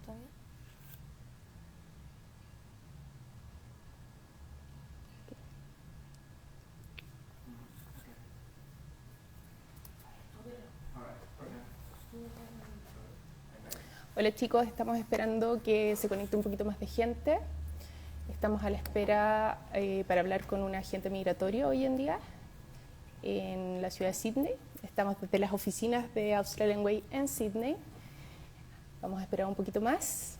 todavía? Hola chicos, estamos esperando que se conecte un poquito más de gente. Estamos a la espera para hablar con un agente migratorio hoy en día en la ciudad de Sydney. Estamos desde las oficinas de Australian Way en Sydney. Vamos a esperar un poquito más.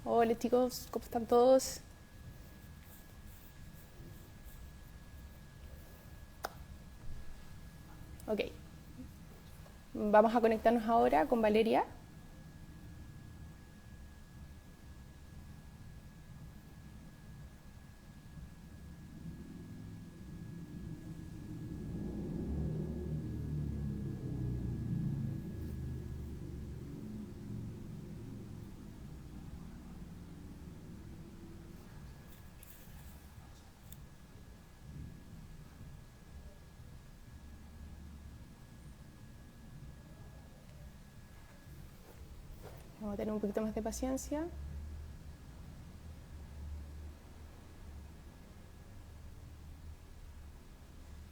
Hola chicos, ¿cómo están todos? Ok. Vamos a conectarnos ahora con Valeria. Vamos a tener un poquito más de paciencia.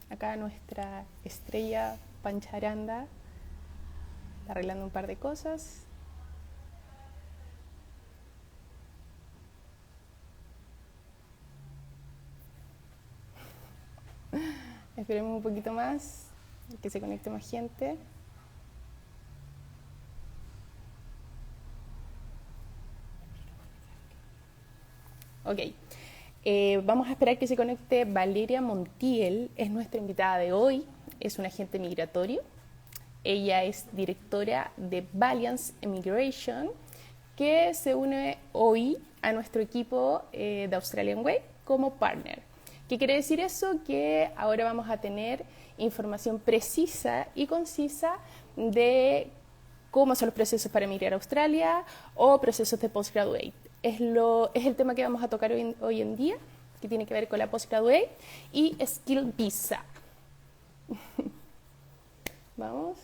Acá nuestra estrella Pancharanda está arreglando un par de cosas. Esperemos un poquito más, que se conecte más gente. Ok, vamos a esperar que se conecte Valeria Montiel, es nuestra invitada de hoy, es un agente migratorio. Ella es directora de Valiance Immigration, que se une hoy a nuestro equipo de Australian Way como partner. ¿Qué quiere decir eso? Que ahora vamos a tener información precisa y concisa de cómo son los procesos para emigrar a Australia o procesos de postgraduate. Es el tema que vamos a tocar hoy en día, que tiene que ver con la postgraduate y Skill Visa. Vamos.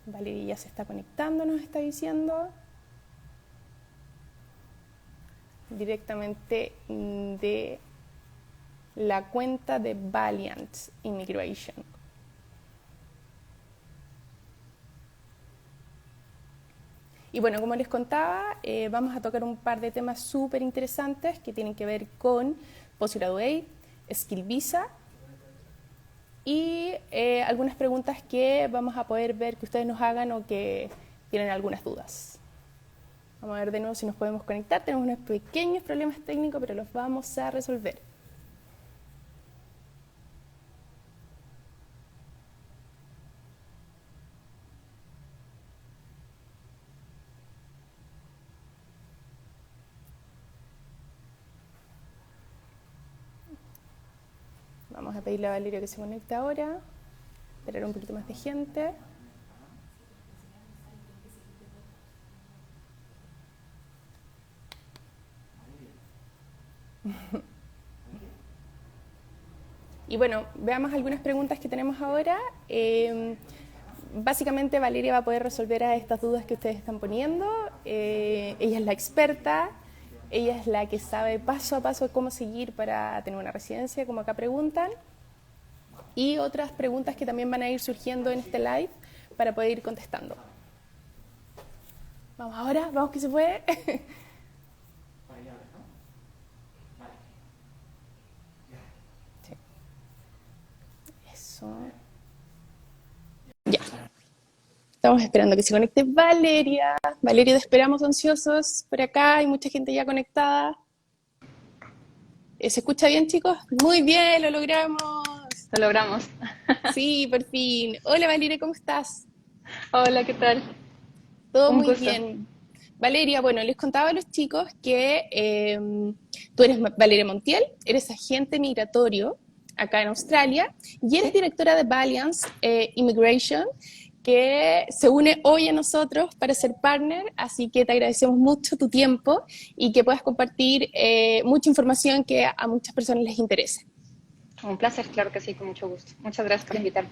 Valeria ya se está conectando, nos está diciendo. Directamente de la cuenta de Valiant Immigration. Y bueno, como les contaba, vamos a tocar un par de temas súper interesantes que tienen que ver con Postgraduate, Skill Visa y algunas preguntas que vamos a poder ver que ustedes nos hagan o que tienen algunas dudas. Vamos a ver de nuevo si nos podemos conectar. Tenemos unos pequeños problemas técnicos, pero los vamos a resolver. Vamos a pedirle a Valeria que se conecte ahora. Esperar un poquito más de gente. Y bueno, veamos algunas preguntas que tenemos ahora. Básicamente Valeria va a poder resolver a estas dudas que ustedes están poniendo. Ella es la experta, ella es la que sabe paso a paso cómo seguir para tener una residencia, como acá preguntan. Y otras preguntas que también van a ir surgiendo en este live para poder ir contestando. Vamos ahora, vamos que se puede. Sí. Eso. Ya. Estamos esperando que se conecte Valeria. Valeria, te esperamos ansiosos por acá. Hay mucha gente ya conectada. ¿Se escucha bien, chicos? Muy bien, lo logramos. Lo logramos. Sí, por fin. Hola, Valeria, ¿cómo estás? Hola, ¿qué tal? Todo Un muy gusto. bien. Valeria, bueno, les contaba a los chicos que tú eres Valeria Montiel, eres agente migratorio acá en Australia y eres ¿Sí? directora de Valiance Immigration, que se une hoy a nosotros para ser partner, así que te agradecemos mucho tu tiempo y que puedas compartir mucha información que a muchas personas les interese. Un placer, claro que sí, con mucho gusto. Muchas gracias por invitarme.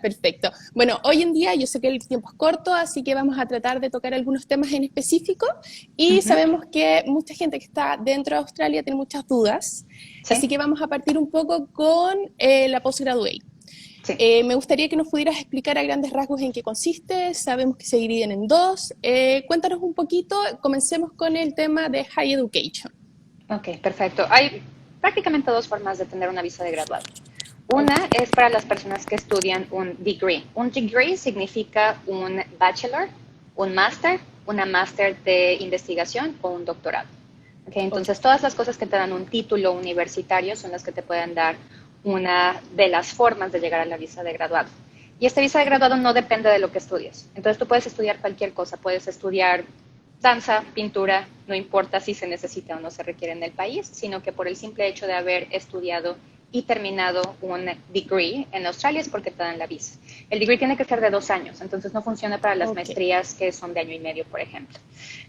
Perfecto. Bueno, hoy en día yo sé que el tiempo es corto, así que vamos a tratar de tocar algunos temas en específico y Ujú. sabemos que mucha gente que está dentro de Australia tiene muchas dudas, así Sí, que vamos a partir un poco con la postgraduate. sí. Me gustaría que nos pudieras explicar a grandes rasgos en qué consiste, sabemos que se dividen en dos. Cuéntanos un poquito, comencemos con el tema de High Education. Ok, perfecto. Hay prácticamente dos formas de tener una visa de graduado. Ok, Una es para las personas que estudian un degree. Un degree significa un bachelor, un máster, una máster de investigación o un doctorado. Okay, ok, entonces, todas las cosas que te dan un título universitario son las que te pueden dar una de las formas de llegar a la visa de graduado. Y esta visa de graduado no depende de lo que estudies. Entonces, tú puedes estudiar cualquier cosa. Puedes estudiar danza, pintura, no importa si se necesita o no se requiere en el país, sino que por el simple hecho de haber estudiado y terminado un degree en Australia es porque te dan la visa. El degree tiene que ser de 2 años, entonces no funciona para las ok, maestrías que son de año y medio, por ejemplo.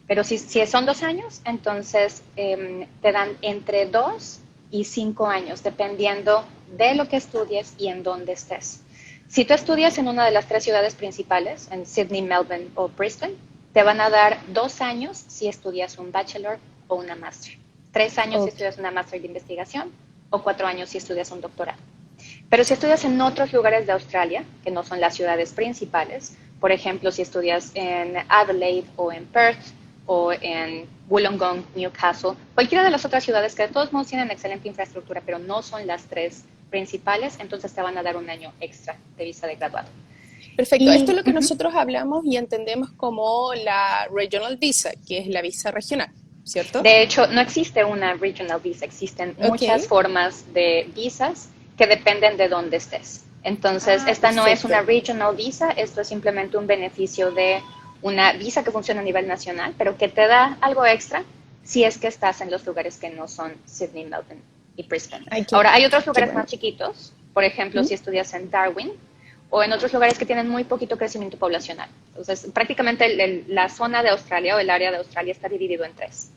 Pero si son 2 años, entonces te dan entre 2 y 5 años, dependiendo de lo que estudies y en dónde estés. Si tú estudias en una de las tres ciudades principales, en Sydney, Melbourne o Brisbane, te van a dar 2 años si estudias un bachelor o una máster. 3 años si ok. estudias una máster de investigación o 4 años si estudias un doctorado. Pero si estudias en otros lugares de Australia, que no son las ciudades principales, por ejemplo, si estudias en Adelaide o en Perth o en Wollongong, Newcastle, cualquiera de las otras ciudades que de todos modos tienen excelente infraestructura, pero no son las tres principales, entonces te van a dar un año extra de visa de graduado. Perfecto, esto es Y lo que nosotros hablamos y entendemos como la Regional Visa, que es la visa regional, ¿cierto? de hecho, no existe una regional visa, existen Ok. muchas formas de visas que dependen de dónde estés. Entonces, Ah, esta no es una perfecto. regional visa, esto es simplemente un beneficio de una visa que funciona a nivel nacional, pero que te da algo extra si es que estás en los lugares que no son Sydney, Melbourne y Brisbane. Ay, Ahora, hay otros qué lugares más bueno. chiquitos, por ejemplo, ¿Mm? si estudias en Darwin o en otros lugares que tienen muy poquito crecimiento poblacional. Entonces, prácticamente la zona de Australia o el área de Australia está dividido en tres: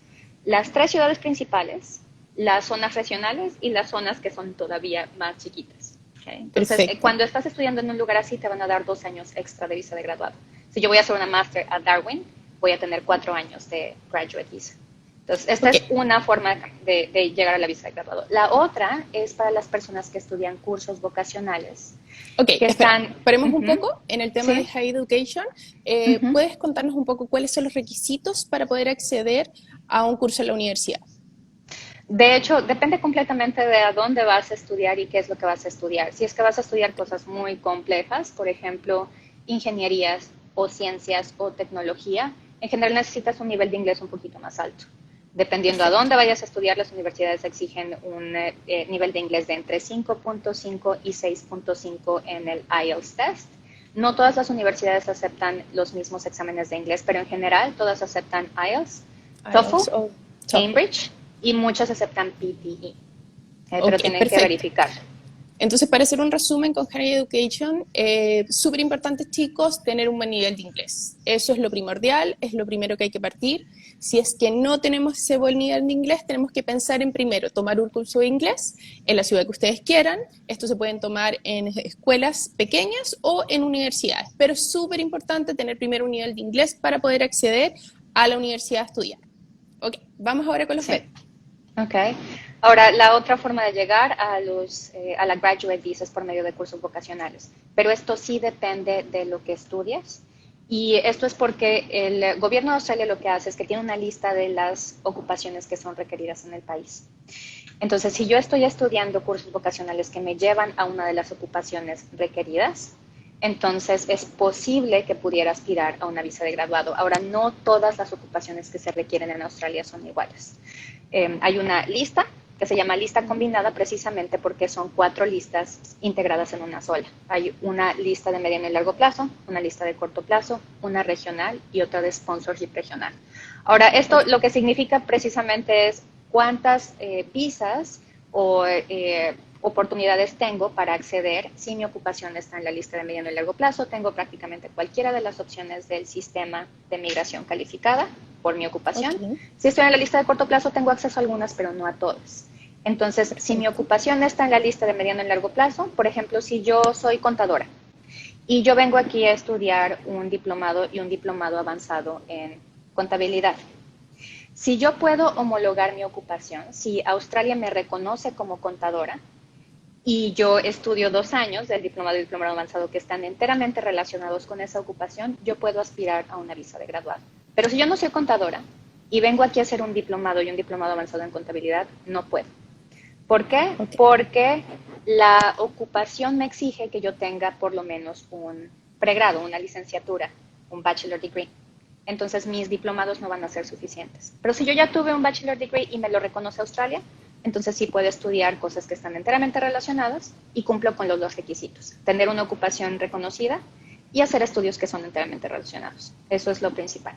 las tres ciudades principales, las zonas regionales y las zonas que son todavía más chiquitas. ¿Okay? Entonces, Perfecto. cuando estás estudiando en un lugar así, te van a dar 2 años extra de visa de graduado. Si yo voy a hacer una máster a Darwin, voy a tener 4 años de graduate visa. Entonces, esta Ok, es una forma de llegar a la visa de graduado. La otra es para las personas que estudian cursos vocacionales, ok, que espera, están... paremos un Uh-huh, poco en el tema de sí. High Education. Uh-huh. ¿Puedes contarnos un poco cuáles son los requisitos para poder acceder a un curso en la universidad? De hecho, depende completamente de a dónde vas a estudiar y qué es lo que vas a estudiar. Si es que vas a estudiar cosas muy complejas, por ejemplo, ingenierías o ciencias o tecnología, en general necesitas un nivel de inglés un poquito más alto. Dependiendo a Perfecto. dónde vayas a estudiar, las universidades exigen un nivel de inglés de entre 5.5 y 6.5 en el IELTS test. No todas las universidades aceptan los mismos exámenes de inglés, pero en general todas aceptan IELTS, TOEFL, IELTS o TOEFL. Cambridge y muchas aceptan PTE, pero Ok, tienen que perfecto. verificar. Entonces, para hacer un resumen con Higher Education, súper importante, chicos, tener un buen nivel de inglés. Eso es lo primordial, es lo primero que hay que partir. Si es que no tenemos ese buen nivel de inglés, tenemos que pensar en primero tomar un curso de inglés en la ciudad que ustedes quieran. Esto se pueden tomar en escuelas pequeñas o en universidades, pero es súper importante tener primero un nivel de inglés para poder acceder a la universidad a estudiar. Ok, vamos ahora con los Sí. BED. Ok. Ahora, la otra forma de llegar a la graduate visa es por medio de cursos vocacionales, pero esto sí depende de lo que estudias. Y esto es porque el gobierno de Australia lo que hace es que tiene una lista de las ocupaciones que son requeridas en el país. Entonces, si yo estoy estudiando cursos vocacionales que me llevan a una de las ocupaciones requeridas, entonces es posible que pudiera aspirar a una visa de graduado. Ahora, no todas las ocupaciones que se requieren en Australia son iguales. Hay una lista que se llama lista combinada precisamente porque son 4 listas integradas en una sola. Hay una lista de mediano y largo plazo, una lista de corto plazo, una regional y otra de sponsorship regional. Ahora, esto Ok, lo que significa precisamente es cuántas visas o oportunidades tengo para acceder si mi ocupación está en la lista de mediano y largo plazo. Tengo prácticamente cualquiera de las opciones del sistema de migración calificada por mi ocupación. Ok, Si estoy en la lista de corto plazo, tengo acceso a algunas, pero no a todas. Entonces, si mi perfecto. ocupación está en la lista de mediano y largo plazo, por ejemplo, si yo soy contadora y yo vengo aquí a estudiar un diplomado y un diplomado avanzado en contabilidad, si yo puedo homologar mi ocupación, si Australia me reconoce como contadora y yo estudio 2 años del diplomado y diplomado avanzado que están enteramente relacionados con esa ocupación, yo puedo aspirar a una visa de graduado. Pero si yo no soy contadora y vengo aquí a hacer un diplomado y un diplomado avanzado en contabilidad, no puedo. ¿Por qué? Ok, Porque la ocupación me exige que yo tenga por lo menos un pregrado, una licenciatura, un bachelor degree. Entonces mis diplomados no van a ser suficientes. Pero si yo ya tuve un bachelor degree y me lo reconoce Australia, entonces sí puedo estudiar cosas que están enteramente relacionadas y cumplo con los dos requisitos. Tener una ocupación reconocida y hacer estudios que son enteramente relacionados. Eso es lo principal.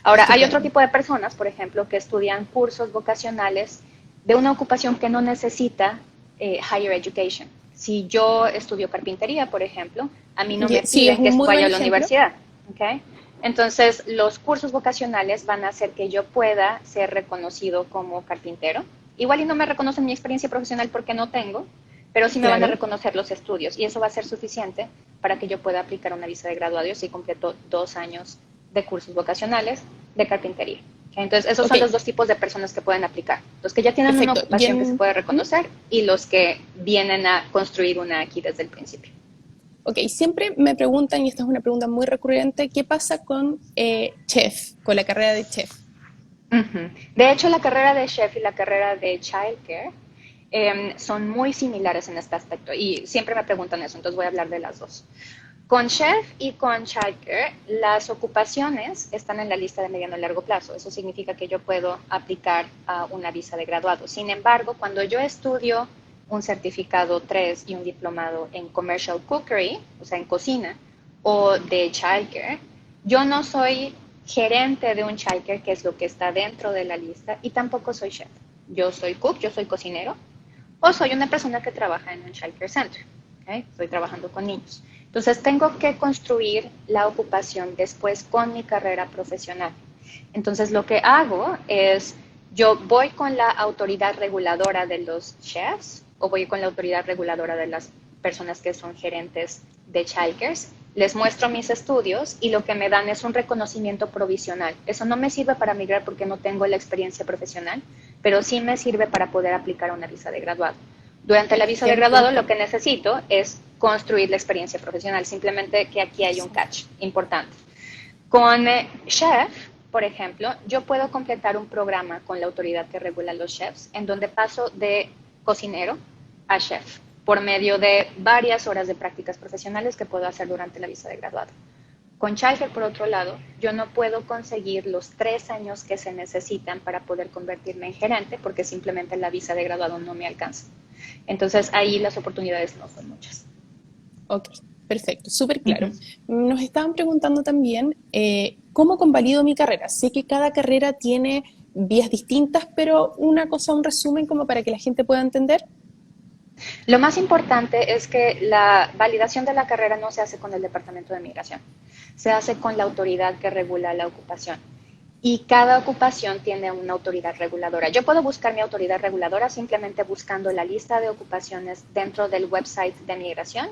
Ahora, hay otro estupendo. tipo de personas, por ejemplo, que estudian cursos vocacionales de una ocupación que no necesita higher education. Si yo estudio carpintería, por ejemplo, a mí no me Sí, es piden que un muy buen vaya a la ejemplo. universidad. ¿Okay? Entonces, los cursos vocacionales van a hacer que yo pueda ser reconocido como carpintero. Igual y no me reconocen mi experiencia profesional porque no tengo, pero sí me van a Claro. reconocer los estudios y eso va a ser suficiente para que yo pueda aplicar una visa de graduado si completo 2 años de cursos vocacionales de carpintería. ¿Okay? Entonces, esos Ok, son los dos tipos de personas que pueden aplicar. Los que ya tienen una perfecto. ocupación que se puede ¿Mm? reconocer y los que vienen a construir una aquí desde el principio. Ok, siempre me preguntan, y esta es una pregunta muy recurrente, ¿qué pasa con chef, con la carrera de chef? Uh-huh. De hecho, la carrera de chef y la carrera de childcare son muy similares en este aspecto y siempre me preguntan eso, entonces voy a hablar de las dos. Con chef y con childcare, las ocupaciones están en la lista de mediano y largo plazo. Eso significa que yo puedo aplicar a una visa de graduado. Sin embargo, cuando yo estudio un certificado 3 y un diplomado en commercial cookery, o sea, en cocina, o de childcare, yo no soy gerente de un childcare, que es lo que está dentro de la lista, y tampoco soy chef. Yo soy cook, yo soy cocinero, o soy una persona que trabaja en un childcare center. ¿Okay? Estoy trabajando con niños. Entonces tengo que construir la ocupación después con mi carrera profesional. Entonces lo que hago es, yo voy con la autoridad reguladora de los chefs o voy con la autoridad reguladora de las personas que son gerentes de childcares, les muestro mis estudios y lo que me dan es un reconocimiento provisional. Eso no me sirve para migrar porque no tengo la experiencia profesional, pero sí me sirve para poder aplicar una visa de graduado. Durante la visa de graduado Entiendo. lo que necesito es construir la experiencia profesional, simplemente que aquí hay un catch importante. Con chef, por ejemplo, yo puedo completar un programa con la autoridad que regula los chefs, en donde paso de cocinero a chef, por medio de varias horas de prácticas profesionales que puedo hacer durante la visa de graduado. Con childcare, por otro lado, yo no puedo conseguir los 3 años que se necesitan para poder convertirme en gerente porque simplemente la visa de graduado no me alcanza. Entonces ahí las oportunidades no son muchas. Ok, perfecto, súper Uh claro. -huh. Nos estaban preguntando también cómo convalido mi carrera. Sé que cada carrera tiene vías distintas, pero una cosa, un resumen como para que la gente pueda entender. Lo más importante es que la validación de la carrera no se hace con el Departamento de Migración, se hace con la autoridad que regula la ocupación. Y cada ocupación tiene una autoridad reguladora. Yo puedo buscar mi autoridad reguladora simplemente buscando la lista de ocupaciones dentro del website de migración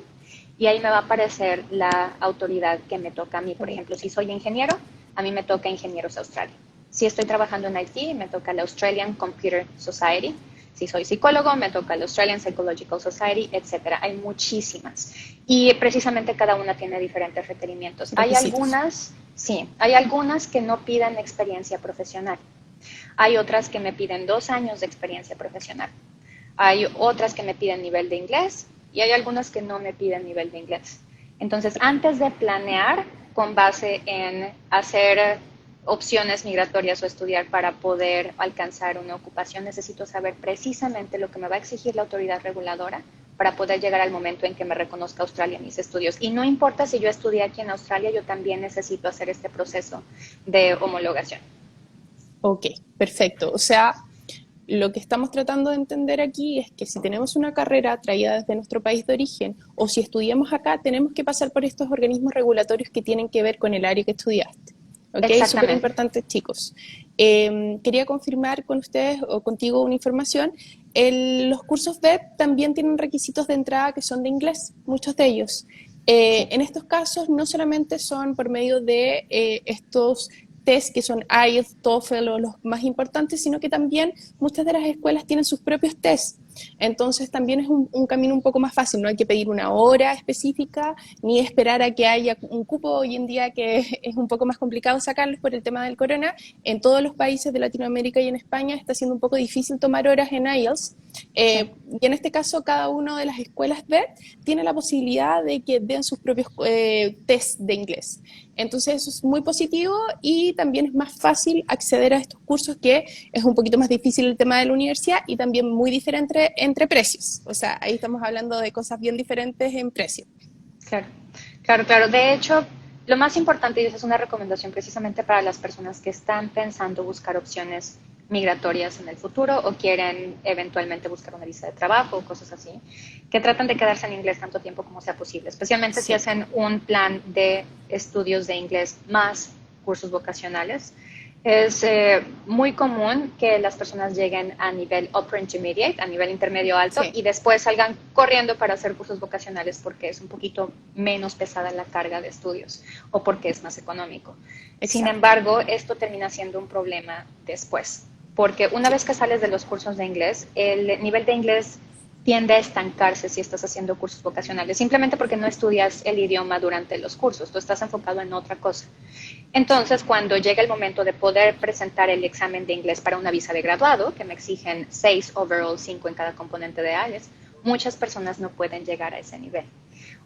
y ahí me va a aparecer la autoridad que me toca a mí. Por ejemplo, si soy ingeniero, a mí me toca Ingenieros Australia. Si estoy trabajando en IT, me toca la Australian Computer Society. Si soy psicólogo, me toca la Australian Psychological Society, etcétera. Hay muchísimas. Y precisamente cada una tiene diferentes requerimientos. Hay Requisitos. algunas, sí, hay algunas que no piden experiencia profesional. Hay otras que me piden 2 años de experiencia profesional. Hay otras que me piden nivel de inglés y hay algunas que no me piden nivel de inglés. Entonces, antes de planear con base en hacer opciones migratorias o estudiar para poder alcanzar una ocupación, necesito saber precisamente lo que me va a exigir la autoridad reguladora para poder llegar al momento en que me reconozca Australia mis estudios. Y no importa si yo estudié aquí en Australia, yo también necesito hacer este proceso de homologación. Ok, perfecto. O sea, lo que estamos tratando de entender aquí es que si tenemos una carrera traída desde nuestro país de origen o si estudiamos acá, tenemos que pasar por estos organismos regulatorios que tienen que ver con el área que estudiaste. ¿Ok? Súper Exactamente. importante, chicos. Quería confirmar con ustedes o contigo una información. Los cursos BEP también tienen requisitos de entrada que son de inglés, muchos de ellos. Sí. En estos casos no solamente son por medio de estos test que son IELTS, TOEFL o los más importantes, sino que también muchas de las escuelas tienen sus propios tests. Entonces también es un camino un poco más fácil, no hay que pedir una hora específica ni esperar a que haya un cupo hoy en día que es un poco más complicado sacarlos por el tema del corona. En todos los países de Latinoamérica y en España está siendo un poco difícil tomar horas en IELTS. Sí. Y en este caso cada una de las escuelas BED tiene la posibilidad de que den sus propios test de inglés. Entonces eso es muy positivo y también es más fácil acceder a estos cursos, que es un poquito más difícil el tema de la universidad y también muy diferente entre precios. O sea, ahí estamos hablando de cosas bien diferentes en precio. Claro, claro, claro. De hecho, lo más importante, y esa es una recomendación precisamente para las personas que están pensando buscar opciones migratorias en el futuro o quieren eventualmente buscar una visa de trabajo o cosas así, que tratan de quedarse en inglés tanto tiempo como sea posible, especialmente si Sí, hacen un plan de estudios de inglés más cursos vocacionales. Es muy común que las personas lleguen a nivel upper intermediate, a nivel intermedio alto, sí, y después salgan corriendo para hacer cursos vocacionales porque es un poquito menos pesada la carga de estudios o porque es más económico. Sin exacto. embargo, esto termina siendo un problema después, porque una Sí, vez que sales de los cursos de inglés, el nivel de inglés tiende a estancarse si estás haciendo cursos vocacionales, simplemente porque no estudias el idioma durante los cursos, tú estás enfocado en otra cosa. Entonces, cuando llega el momento de poder presentar el examen de inglés para una visa de graduado, que me exigen 6 overall, 5 en cada componente de IELTS, muchas personas no pueden llegar a ese nivel.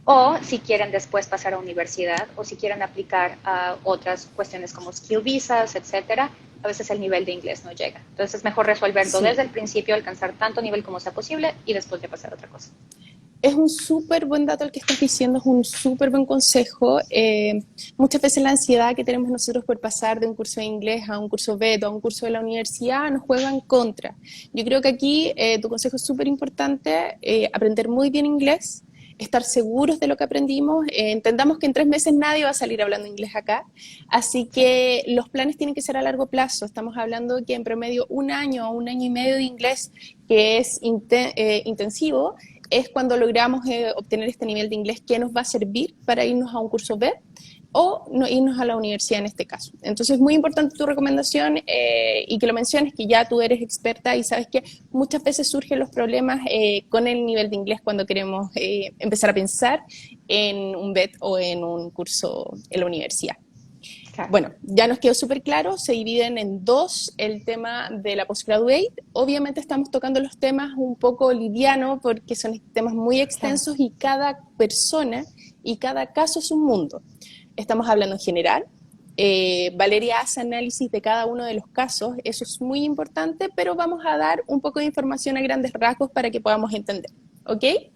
O si quieren después pasar a universidad o si quieren aplicar a otras cuestiones como skill visas, etcétera, a veces el nivel de inglés no llega. Entonces es mejor resolverlo sí. desde el principio, alcanzar tanto nivel como sea posible y después de pasar a otra cosa. Es un súper buen dato el que estás diciendo, es un súper buen consejo. Muchas veces la ansiedad que tenemos nosotros por pasar de un curso de inglés a un curso BED o a un curso de la universidad nos juega en contra. Yo creo que aquí tu consejo es súper importante, aprender muy bien inglés, estar seguros de lo que aprendimos. Entendamos que en 3 meses nadie va a salir hablando inglés acá, así Sí, que los planes tienen que ser a largo plazo. Estamos hablando que en promedio 1 año o 1 año y medio de inglés, que es intensivo, es cuando logramos obtener este nivel de inglés que nos va a servir para irnos a un curso B o no, irnos a la universidad en este caso. Entonces es muy importante tu recomendación y que lo menciones, que ya tú eres experta y sabes que muchas veces surgen los problemas con el nivel de inglés cuando queremos empezar a pensar en un BED o en un curso en la universidad. claro. Bueno, ya nos quedó súper claro, se dividen en dos el tema de la postgraduate. Obviamente estamos tocando los temas un poco liviano porque son temas muy Claro. extensos y cada persona y cada caso es un mundo. Estamos hablando en general. Valeria hace análisis de cada uno de los casos, eso es muy importante, pero vamos a dar un poco de información a grandes rasgos para que podamos entender. ¿Ok? Valeria,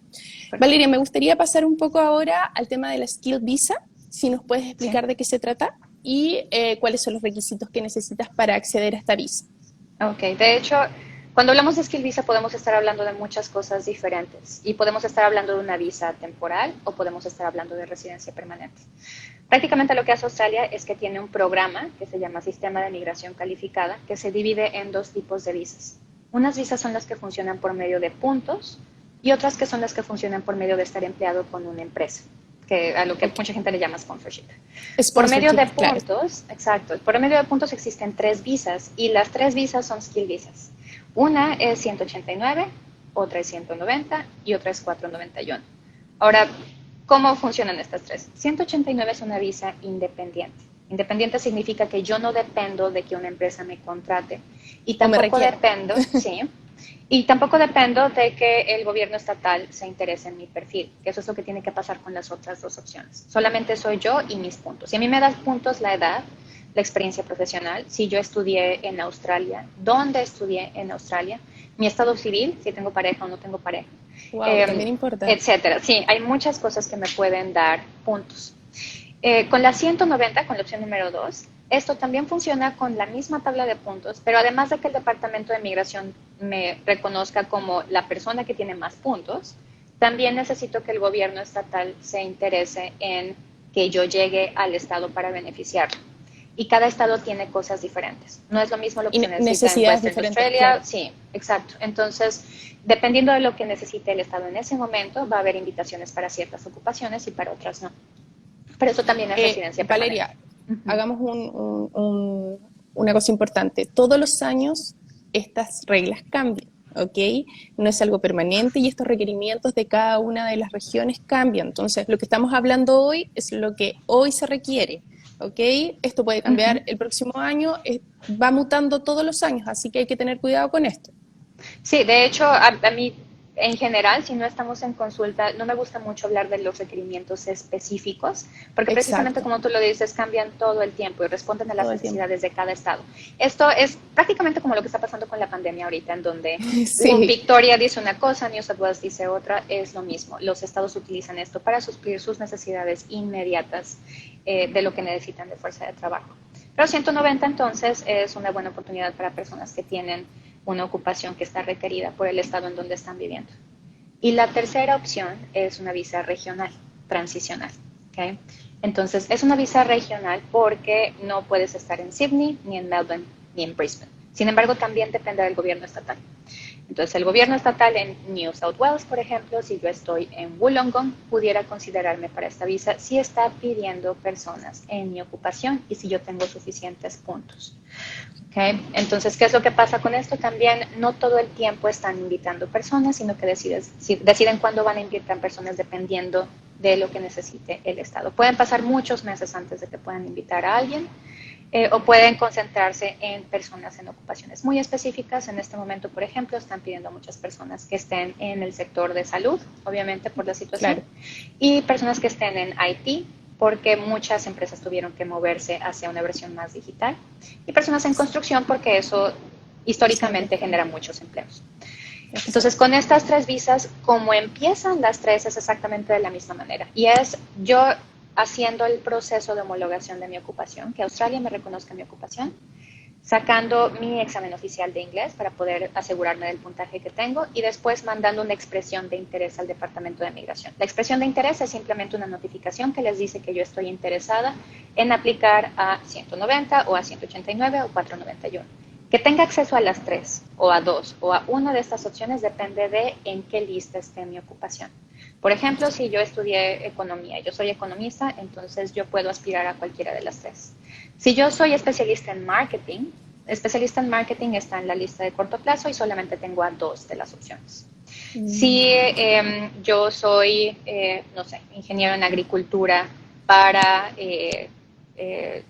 Perfecto. me gustaría pasar un poco ahora al tema de la Skill Visa, si nos puedes Sí. explicar de qué se trata y cuáles son los requisitos que necesitas para acceder a esta visa. Ok, de hecho, cuando hablamos de skill visa podemos estar hablando de muchas cosas diferentes y podemos estar hablando de una visa temporal o podemos estar hablando de residencia permanente. Prácticamente lo que hace Australia es que tiene un programa que se llama Sistema de Migración Calificada, que se divide en dos tipos de visas. Unas visas son las que funcionan por medio de puntos y otras que son las que funcionan por medio de estar empleado con una empresa, que a lo que Ok. mucha gente le llama sponsorship. Por medio Sponsorship, de claro. puntos, exacto, por medio de puntos existen tres visas y las tres visas son skill visas. Una es 189, otra es 190 y otra es 491. Ahora, ¿cómo funcionan estas tres? 189 es una visa independiente. Independiente significa que yo no dependo de que una empresa me contrate y O me tampoco requiera. dependo, sí, y tampoco dependo de que el gobierno estatal se interese en mi perfil, que eso es lo que tiene que pasar con las otras dos opciones. Solamente soy yo y mis puntos. Y a mí me da puntos la edad, la experiencia profesional, si yo estudié en Australia, dónde estudié en Australia, mi estado civil, si tengo pareja o no tengo pareja, Wow, también importa. etcétera. Sí, hay muchas cosas que me pueden dar puntos. Con la 190, con la opción número 2, esto también funciona con la misma tabla de puntos, pero además de que el Departamento de Migración me reconozca como la persona que tiene más puntos, también necesito que el gobierno estatal se interese en que yo llegue al estado para beneficiarlo. Y cada estado tiene cosas diferentes. No es lo mismo lo que Y se necesita en necesidades Western diferentes, Australia. claro. Sí, exacto. Entonces, dependiendo de lo que necesite el estado en ese momento, va a haber invitaciones para ciertas ocupaciones y para otras no. Pero eso también es residencia permanente. Valeria, Uh-huh. hagamos una cosa importante. Todos los años estas reglas cambian, ¿ok? No es algo permanente y estos requerimientos de cada una de las regiones cambian. Entonces, lo que estamos hablando hoy es lo que hoy se requiere, ¿ok? Esto puede cambiar Uh-huh. el próximo año, va mutando todos los años, así que hay que tener cuidado con esto. Sí, de hecho, a mí en general, si no estamos en consulta, no me gusta mucho hablar de los requerimientos específicos, porque precisamente Exacto, como tú lo dices, cambian todo el tiempo y responden a las todo el tiempo. necesidades de cada estado. Esto es prácticamente como lo que está pasando con la pandemia ahorita, en donde Sí, Victoria dice una cosa, New South Wales dice otra, es lo mismo. Los estados utilizan esto para suplir sus necesidades inmediatas de lo que necesitan de fuerza de trabajo. Pero 190 entonces es una buena oportunidad para personas que tienen una ocupación que está requerida por el estado en donde están viviendo. Y la tercera opción es una visa regional, transicional. ¿Okay? Entonces, es una visa regional porque no puedes estar en Sydney, ni en Melbourne, ni en Brisbane. Sin embargo, también depende del gobierno estatal. Entonces, el gobierno estatal en New South Wales, por ejemplo, si yo estoy en Wollongong, pudiera considerarme para esta visa si está pidiendo personas en mi ocupación y si yo tengo suficientes puntos. Okay. Entonces, ¿qué es lo que pasa con esto? También no todo el tiempo están invitando personas, sino que deciden cuándo van a invitar personas dependiendo de lo que necesite el Estado. Pueden pasar muchos meses antes de que puedan invitar a alguien o pueden concentrarse en personas en ocupaciones muy específicas. En este momento, por ejemplo, están pidiendo a muchas personas que estén en el sector de salud, obviamente por la situación, claro. y personas que estén en IT, porque muchas empresas tuvieron que moverse hacia una versión más digital, y personas en construcción porque eso históricamente genera muchos empleos. Entonces, Exacto. con estas tres visas, como empiezan las tres, es exactamente de la misma manera. Y es yo haciendo el proceso de homologación de mi ocupación, que Australia me reconozca mi ocupación, sacando mi examen oficial de inglés para poder asegurarme del puntaje que tengo y después mandando una expresión de interés al Departamento de Migración. La expresión de interés es simplemente una notificación que les dice que yo estoy interesada en aplicar a 190 o a 189 o 491. Que tenga acceso a las tres o a dos o a una de estas opciones depende de en qué lista esté mi ocupación. Por ejemplo, si yo estudié economía, yo soy economista, entonces yo puedo aspirar a cualquiera de las tres. Si yo soy especialista en marketing está en la lista de corto plazo y solamente tengo a dos de las opciones. Si yo soy, no sé, ingeniero en agricultura para,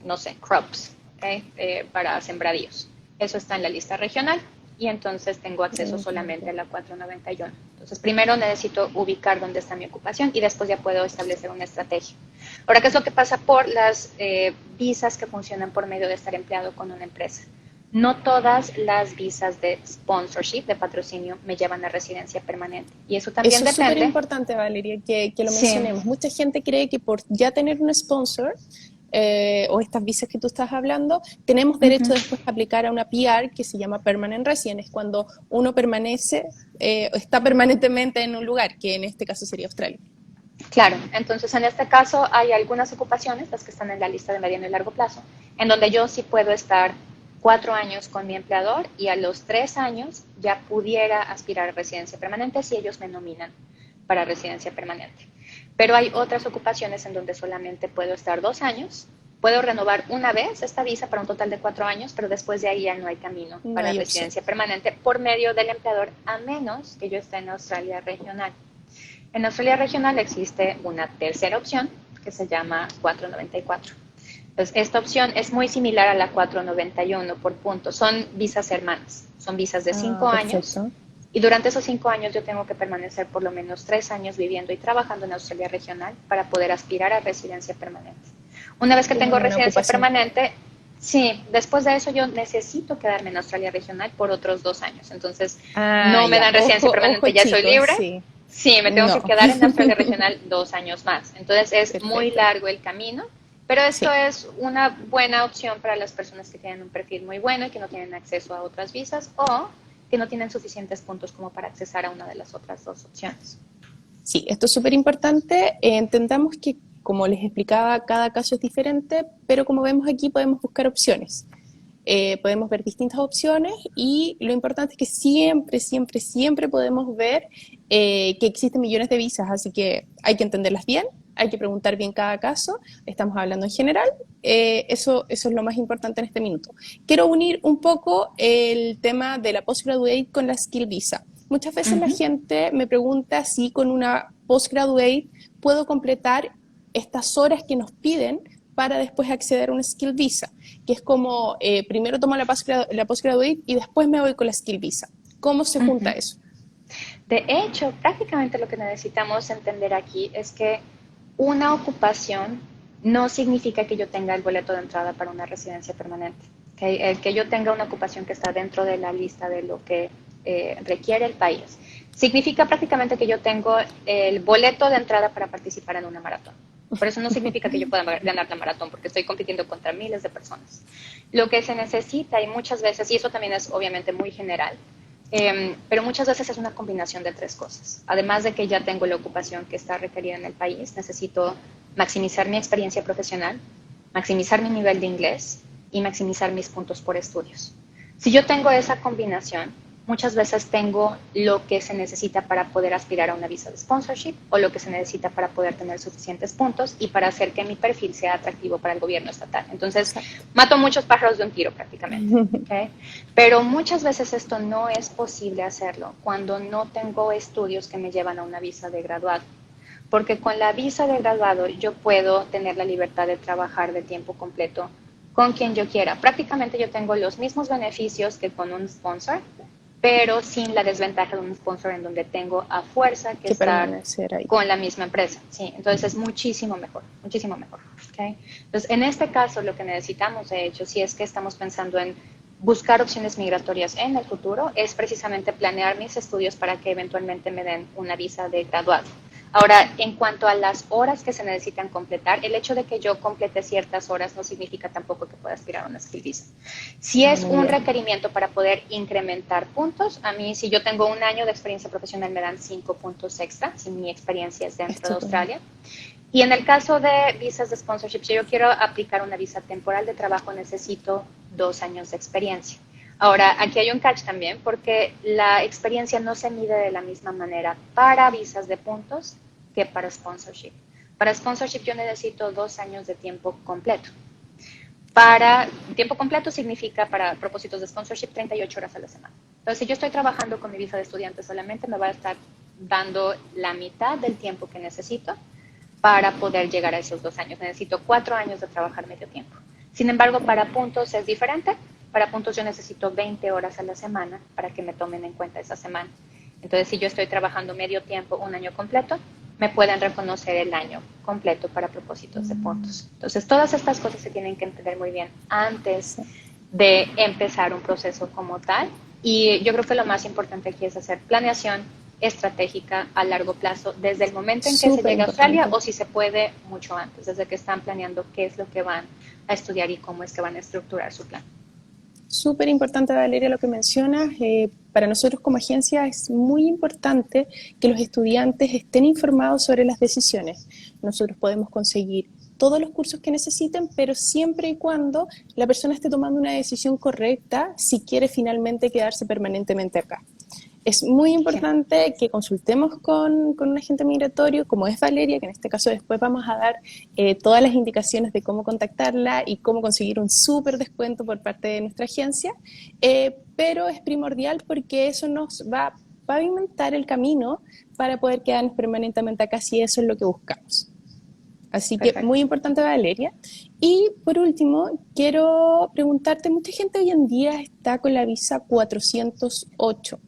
no sé, crops, ¿okay? Para sembradíos. Eso está en la lista regional y entonces tengo acceso solamente a la 491. Entonces, primero necesito ubicar dónde está mi ocupación y después ya puedo establecer una estrategia. Ahora, ¿qué es lo que pasa por las visas que funcionan por medio de estar empleado con una empresa? No todas las visas de sponsorship, de patrocinio, me llevan a residencia permanente. Y eso también Eso es súper depende. importante, Valeria, que lo Sí, mencionemos. Mucha gente cree que por ya tener un sponsor o estas visas que tú estás hablando, tenemos derecho uh-huh. después a aplicar a una PR que se llama Permanent Resident, es cuando uno permanece, está permanentemente en un lugar, que en este caso sería Australia. Claro, entonces en este caso hay algunas ocupaciones, las que están en la lista de mediano y largo plazo, en donde yo sí puedo estar 4 años con mi empleador y a los 3 años ya pudiera aspirar a residencia permanente si ellos me nominan para residencia permanente. Pero hay otras ocupaciones en donde solamente puedo estar 2 años, puedo renovar una vez esta visa para un total de 4 años, pero después de ahí ya no hay camino No para hay opción. residencia permanente por medio del empleador, a menos que yo esté en Australia regional. En Australia regional existe una tercera opción que se llama 494. Entonces, esta opción es muy similar a la 491 por puntos. Son visas hermanas, son visas de Ah, 5 años perfecto. y durante esos 5 años yo tengo que permanecer por lo menos 3 años viviendo y trabajando en Australia regional para poder aspirar a residencia permanente. Una vez que Tienes tengo una residencia ocupación. permanente, sí, después de eso yo necesito quedarme en Australia regional por otros 2 años. Entonces, Ah, no me ya. dan residencia Ojo, ojo, permanente, ya soy chicos, libre. sí. Sí, me tengo que No. quedar en Australia regional 2 años más. Entonces es muy Perfecto. largo el camino Pero esto Sí. es una buena opción para las personas que tienen un perfil muy bueno y que no tienen acceso a otras visas o que no tienen suficientes puntos como para accesar a una de las otras dos opciones. Sí, esto es súper importante. Entendamos que, como les explicaba, cada caso es diferente, pero como vemos aquí podemos buscar opciones. Podemos ver distintas opciones y lo importante es que siempre, siempre, siempre podemos ver que existen millones de visas, así que hay que entenderlas bien, hay que preguntar bien cada caso, estamos hablando en general, eso es lo más importante en este minuto. Quiero unir un poco el tema de la postgraduate con la skill visa. Muchas veces la Ujú. gente me pregunta si con una postgraduate puedo completar estas horas que nos piden para después acceder a una skill visa, que es como primero tomo la postgraduate y después me voy con la skill visa. ¿Cómo se junta Ujú. eso? De hecho, prácticamente lo que necesitamos entender aquí es que una ocupación no significa que yo tenga el boleto de entrada para una residencia permanente. ¿Okay? El que yo tenga una ocupación que está dentro de la lista de lo que requiere el país significa prácticamente que yo tengo el boleto de entrada para participar en una maratón. Por eso no significa que yo pueda ganar la maratón, porque estoy compitiendo contra miles de personas. Lo que se necesita, y muchas veces, y eso también es obviamente muy general, pero muchas veces es una combinación de tres cosas. Además de que ya tengo la ocupación que está requerida en el país, necesito maximizar mi experiencia profesional, maximizar mi nivel de inglés y maximizar mis puntos por estudios. Si yo tengo esa combinación, muchas veces tengo lo que se necesita para poder aspirar a una visa de sponsorship o lo que se necesita para poder tener suficientes puntos y para hacer que mi perfil sea atractivo para el gobierno estatal. Entonces, Exacto. mato muchos pájaros de un tiro prácticamente. ¿Okay? Pero muchas veces esto no es posible hacerlo cuando no tengo estudios que me llevan a una visa de graduado. Porque con la visa de graduado yo puedo tener la libertad de trabajar de tiempo completo con quien yo quiera. Prácticamente yo tengo los mismos beneficios que con un sponsor, pero sin la desventaja de un sponsor en donde tengo a fuerza que Que estar permanecer ahí. con la misma empresa. Sí, entonces es muchísimo mejor, muchísimo mejor. ¿Okay? Entonces, en este caso, lo que necesitamos, de hecho, si es que estamos pensando en buscar opciones migratorias en el futuro, es precisamente planear mis estudios para que eventualmente me den una visa de graduado. Ahora, en cuanto a las horas que se necesitan completar, el hecho de que yo complete ciertas horas no significa tampoco que pueda aspirar a una skill visa. Si Ah, es muy un bien. requerimiento para poder incrementar puntos, a mí si yo tengo un año de experiencia profesional me dan 5 puntos extra, si mi experiencia es dentro de Estupendo. Australia. Y en el caso de visas de sponsorship, si yo quiero aplicar una visa temporal de trabajo, necesito 2 años de experiencia. Ahora, aquí hay un catch también, porque la experiencia no se mide de la misma manera para visas de puntos que para sponsorship. Para sponsorship yo necesito 2 años de tiempo completo. Para tiempo completo significa, para propósitos de sponsorship, 38 horas a la semana. Entonces, si yo estoy trabajando con mi visa de estudiante solamente, me va a estar dando la mitad del tiempo que necesito para poder llegar a esos 2 años. Necesito 4 años de trabajar medio tiempo. Sin embargo, para puntos es diferente. Para puntos yo necesito 20 horas a la semana para que me tomen en cuenta esa semana. Entonces, si yo estoy trabajando medio tiempo, un año completo, me pueden reconocer el año completo para propósitos de puntos. Entonces, todas estas cosas se tienen que entender muy bien antes Sí. de empezar un proceso como tal. Y yo creo que lo más importante aquí es hacer planeación estratégica a largo plazo desde el momento en que se Súper llega a Australia importante. o si se puede mucho antes, desde que están planeando qué es lo que van a estudiar y cómo es que van a estructurar su plan. Súper importante, Valeria, lo que mencionas. Para nosotros como agencia es muy importante que los estudiantes estén informados sobre las decisiones. Nosotros podemos conseguir todos los cursos que necesiten, pero siempre y cuando la persona esté tomando una decisión correcta si quiere finalmente quedarse permanentemente acá. Es muy Sí. importante que consultemos con un agente migratorio, como es Valeria, que en este caso después vamos a dar todas las indicaciones de cómo contactarla y cómo conseguir un súper descuento por parte de nuestra agencia, pero es primordial porque eso nos va a pavimentar el camino para poder quedarnos permanentemente acá si eso es lo que buscamos. Así que muy Perfecto. importante, Valeria. Y por último, quiero preguntarte, mucha gente hoy en día está con la visa 408,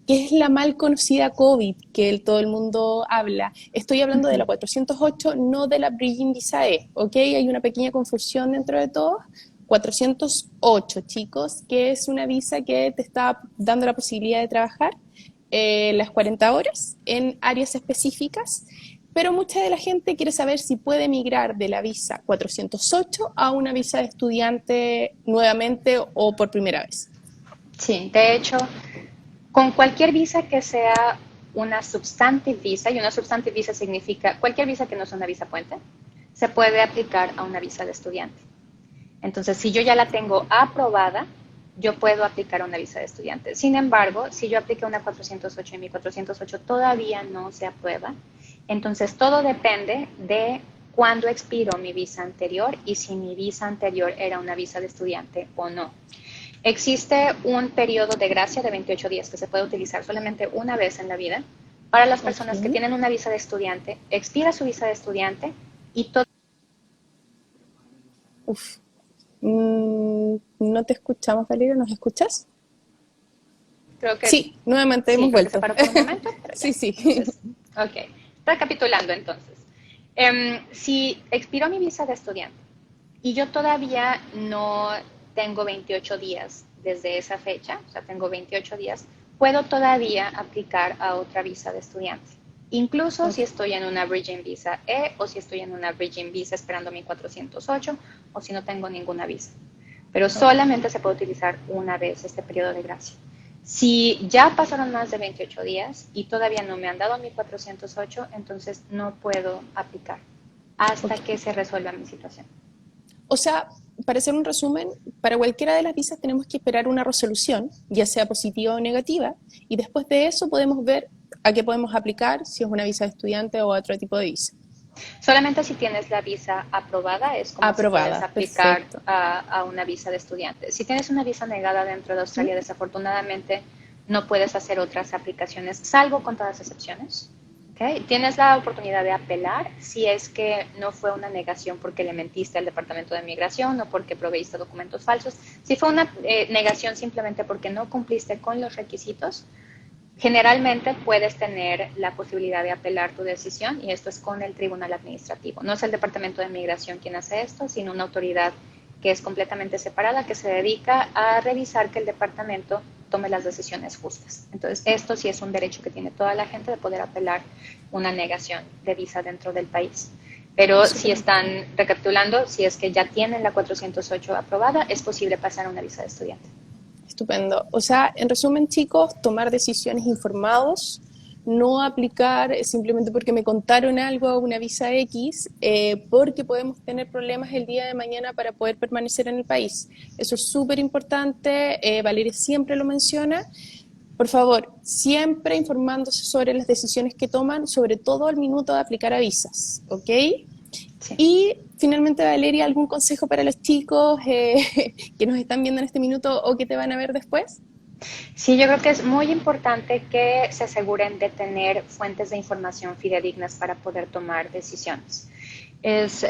que es la mal conocida COVID que todo el mundo habla. Estoy hablando de la 408, no de la Bridging Visa E, ¿ok? Hay una pequeña confusión dentro de todo. 408, chicos, que es una visa que te está dando la posibilidad de trabajar las 40 horas en áreas específicas pero mucha de la gente quiere saber si puede migrar de la visa 408 a una visa de estudiante nuevamente o por primera vez. Sí, de hecho, con cualquier visa que sea una substantive visa, y una substantive visa significa cualquier visa que no sea una visa puente, se puede aplicar a una visa de estudiante. Entonces, si yo ya la tengo aprobada, yo puedo aplicar a una visa de estudiante. Sin embargo, si yo apliqué una 408 y mi 408 todavía no se aprueba, entonces todo depende de cuándo expiró mi visa anterior y si mi visa anterior era una visa de estudiante o no. Existe un periodo de gracia de 28 días que se puede utilizar solamente una vez en la vida para las personas que tienen una visa de estudiante, expira su visa de estudiante y todo. Uf. No te escuchamos, Valeria, ¿nos escuchas? Creo que Sí, nuevamente sí, hemos creo que se vuelto. paró por un momento, pero ya. Sí, sí. Entonces, ok. Recapitulando entonces. Si expiró mi visa de estudiante y yo todavía no tengo 28 días desde esa fecha, o sea, tengo 28 días, puedo todavía aplicar a otra visa de estudiante. Incluso si estoy en una Bridging Visa E o si estoy en una Bridging Visa esperando mi 408 o si no tengo ninguna visa. Pero solamente se puede utilizar una vez este periodo de gracia. Si ya pasaron más de 28 días y todavía no me han dado mi 408, entonces no puedo aplicar hasta que se resuelva mi situación. O sea, para hacer un resumen, para cualquiera de las visas tenemos que esperar una resolución, ya sea positiva o negativa, y después de eso podemos ver a qué podemos aplicar, si es una visa de estudiante o otro tipo de visa. Solamente si tienes la visa aprobada es como si puedes Aprobada, aplicar perfecto. a una visa de estudiante. Si tienes una visa negada dentro de Australia, desafortunadamente no puedes hacer otras aplicaciones, salvo con todas las excepciones. ¿Okay? Tienes la oportunidad de apelar si es que no fue una negación porque le mentiste al Departamento de Migración o porque proveíste documentos falsos. Si fue una negación simplemente porque no cumpliste con los requisitos, generalmente puedes tener la posibilidad de apelar tu decisión y esto es con el Tribunal Administrativo. No es el Departamento de Migración quien hace esto, sino una autoridad que es completamente separada, que se dedica a revisar que el departamento tome las decisiones justas. Entonces, esto sí es un derecho que tiene toda la gente de poder apelar una negación de visa dentro del país. Pero si están recapitulando, si es que ya tienen la 408 aprobada, es posible pasar a una visa de estudiante. Estupendo. O sea, en resumen, chicos, tomar decisiones informados, no aplicar simplemente porque me contaron algo a una visa X, porque podemos tener problemas el día de mañana para poder permanecer en el país. Eso es súper importante, Valeria siempre lo menciona. Por favor, siempre informándose sobre las decisiones que toman, sobre todo al minuto de aplicar a visas, ¿ok? Sí. Y finalmente, Valeria, ¿algún consejo para los chicos que nos están viendo en este minuto o que te van a ver después? Sí, yo creo que es muy importante que se aseguren de tener fuentes de información fidedignas para poder tomar decisiones. Es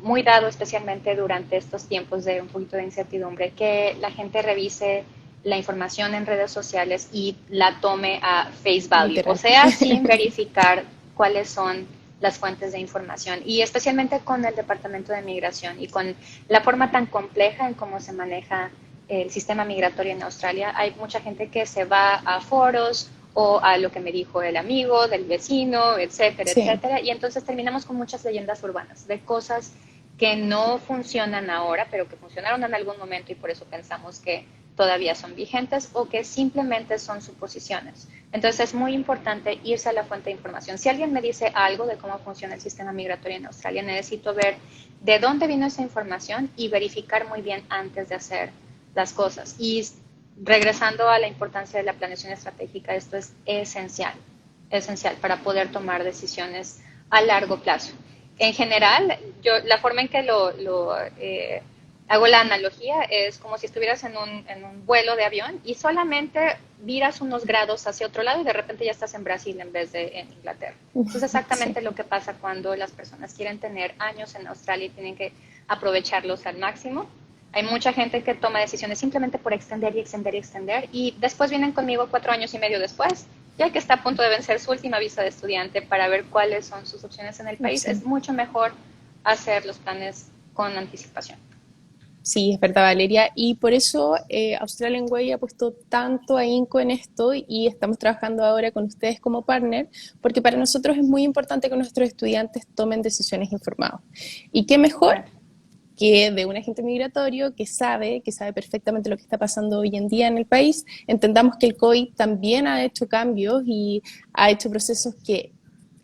muy dado, especialmente durante estos tiempos de un poquito de incertidumbre, que la gente revise la información en redes sociales y la tome a face value, o Literal. sea, sin verificar cuáles son las fuentes de información y especialmente con el Departamento de Migración y con la forma tan compleja en cómo se maneja el sistema migratorio en Australia, hay mucha gente que se va a foros o a lo que me dijo el amigo, del vecino, etcétera, Sí, etcétera, y entonces terminamos con muchas leyendas urbanas de cosas que no funcionan ahora, pero que funcionaron en algún momento y por eso pensamos que todavía son vigentes o que simplemente son suposiciones. Entonces es muy importante irse a la fuente de información. Si alguien me dice algo de cómo funciona el sistema migratorio en Australia, necesito ver de dónde vino esa información y verificar muy bien antes de hacer las cosas. Y regresando a la importancia de la planeación estratégica, esto es esencial para poder tomar decisiones a largo plazo. En general, yo la forma en que hago la analogía es como si estuvieras en un vuelo de avión y solamente viras unos grados hacia otro lado y de repente ya estás en Brasil en vez de en Inglaterra. Eso es exactamente sí. lo que pasa cuando las personas quieren tener años en Australia y tienen que aprovecharlos al máximo. Hay mucha gente que toma decisiones simplemente por extender y extender y extender y después vienen conmigo 4 años y medio después, ya que está a punto de vencer su última visa de estudiante para ver cuáles son sus opciones en el país. Sí. Es mucho mejor hacer los planes con anticipación. Sí, es verdad, Valeria, y por eso Australian Way ha puesto tanto ahínco en esto y estamos trabajando ahora con ustedes como partner, porque para nosotros es muy importante que nuestros estudiantes tomen decisiones informadas. ¿Y qué mejor Claro. que de un agente migratorio que sabe perfectamente lo que está pasando hoy en día en el país? Entendamos que el COVID también ha hecho cambios y ha hecho procesos que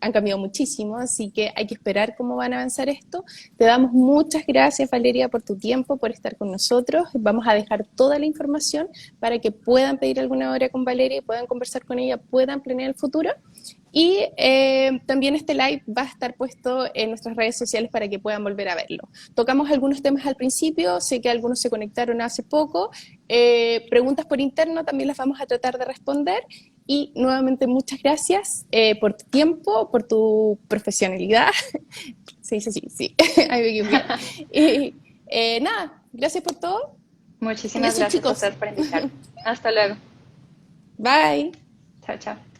han cambiado muchísimo, así que hay que esperar cómo van a avanzar esto. Te damos muchas gracias, Valeria, por tu tiempo, por estar con nosotros. Vamos a dejar toda la información para que puedan pedir alguna hora con Valeria, puedan conversar con ella, puedan planear el futuro. Y también este live va a estar puesto en nuestras redes sociales para que puedan volver a verlo. Tocamos algunos temas al principio, sé que algunos se conectaron hace poco. Preguntas por interno también las vamos a tratar de responder. Y nuevamente muchas gracias por tu tiempo, por tu profesionalidad. Se dice así, sí. Ay, me equivoqué. Y nada, gracias por todo. Y Muchísimas eso, gracias a chicos. ustedes por invitarme. Hasta luego. Bye. Chao, chao.